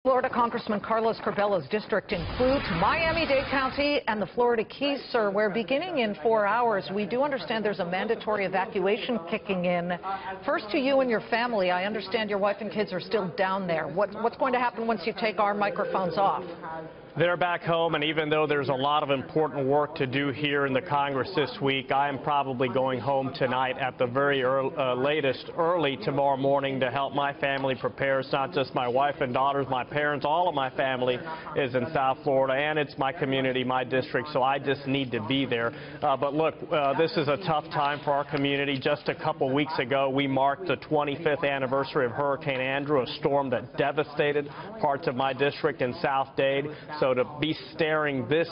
Florida Congressman Carlos Curbelo's district includes Miami-Dade County and the Florida Keys, sir, where beginning in 4 hours, we do understand there's a mandatory evacuation kicking in. First to you and your family, I understand your wife and kids are still down there. What's going to happen once you take our microphones off? They're back home, and even though there's a lot of important work to do here in the Congress this week, I am probably going home tonight at the very latest, early tomorrow morning to help my family prepare. It's not just my wife and daughters, my parents, all of my family is in South Florida, and it's my community, my district, so I just need to be there. But look, this is a tough time for our community. Just a couple weeks ago, we marked the 25th anniversary of Hurricane Andrew, a storm that devastated parts of my district in South Dade. So to be staring this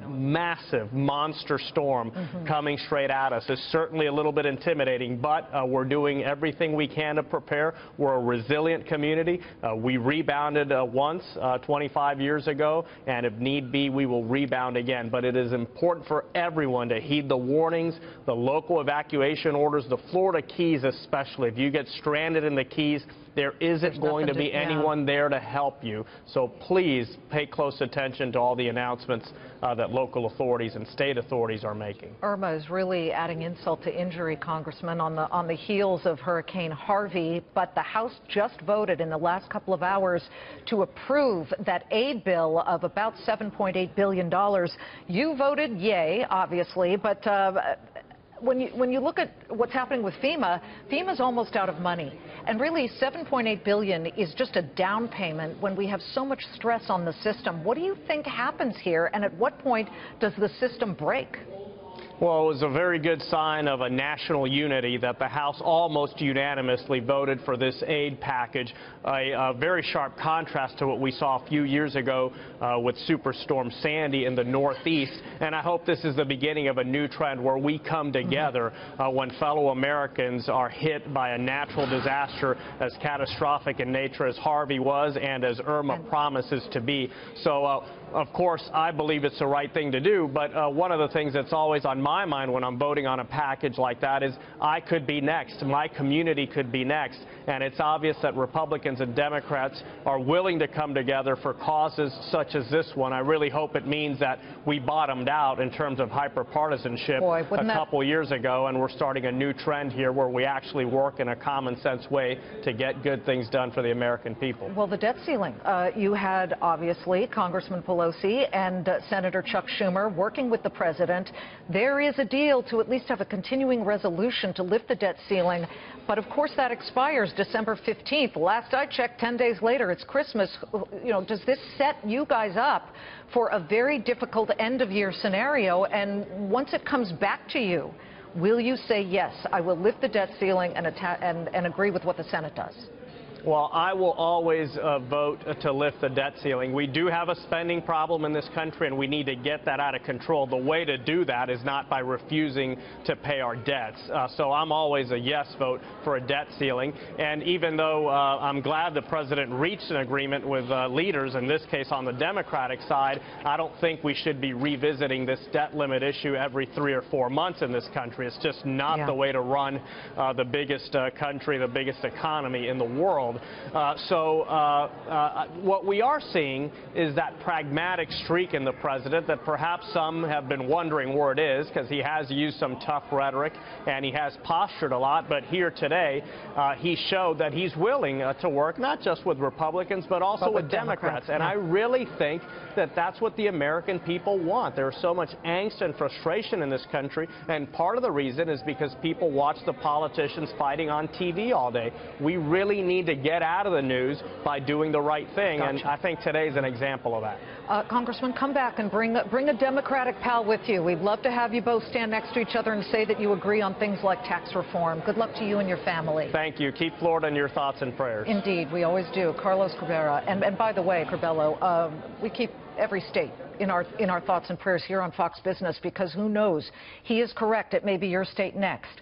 massive monster storm coming straight at us is certainly a little bit intimidating, but we're doing everything we can to prepare. We're a resilient community. We rebounded once 25 years ago, and if need be, we will rebound again. But it is important for everyone to heed the warnings, the local evacuation orders, the Florida Keys especially. If you get stranded in the Keys, there isn't going to be anyone there to help you. So please pay close attention to all the announcements that local authorities and state authorities are making. Irma is really adding insult to injury, Congressman, on the heels of Hurricane Harvey. But the House just voted in the last couple of hours to approve that aid bill of about $7.8 billion. You voted yay, obviously, but when you look at what's happening with FEMA, FEMA's almost out of money. And really, $7.8 billion is just a down payment when we have so much stress on the system. What do you think happens here, and at what point does the system break? Well, it was a very good sign of a national unity that the House almost unanimously voted for this aid package, a very sharp contrast to what we saw a few years ago with Superstorm Sandy in the Northeast. And I hope this is the beginning of a new trend where we come together when fellow Americans are hit by a natural disaster as catastrophic in nature as Harvey was and as Irma promises to be. So, of course, I believe it's the right thing to do, but one of the things that's always on my mind when I'm voting on a package like that is I could be next. My community could be next. And it's obvious that Republicans and Democrats are willing to come together for causes such as this one. I really hope it means that we bottomed out in terms of hyperpartisanship a couple years ago, and we're starting a new trend here where we actually work in a common sense way to get good things done for the American people. Well, the debt ceiling. You had, obviously, Congressman Pelosi and Senator Chuck Schumer working with the president. There is a deal to at least have a continuing resolution to lift the debt ceiling. But, of course, that expires December 15th. Last I checked, 10 days later, it's Christmas. You know, does this set you guys up for a very difficult end-of-year scenario? And once it comes back to you, will you say, yes, I will lift the debt ceiling and agree with what the Senate does? Well, I will always vote to lift the debt ceiling. We do have a spending problem in this country, and we need to get that out of control. The way to do that is not by refusing to pay our debts. So I'm always a yes vote for a debt ceiling. And even though I'm glad the president reached an agreement with leaders, in this case on the Democratic side, I don't think we should be revisiting this debt limit issue every 3 or 4 months in this country. It's just not the way to run the biggest country, the biggest economy in the world. What we are seeing is that pragmatic streak in the president that perhaps some have been wondering where it is, because he has used some tough rhetoric and he has postured a lot. But here today, he showed that he's willing to work not just with Republicans, but also with Democrats. And I really think that that's what the American people want. There's so much angst and frustration in this country, and part of the reason is because people watch the politicians fighting on TV all day. We really need to get out of the news by doing the right thing, and I think today is an example of that. Congressman, come back and bring a Democratic pal with you. We'd love to have you both stand next to each other and say that you agree on things like tax reform. Good luck to you and your family. Thank you. Keep Florida in your thoughts and prayers. Indeed, we always do. Carlos Curbelo, and by the way, Curbelo, we keep every state in our thoughts and prayers here on Fox Business, because who knows? He is correct. It may be your state next.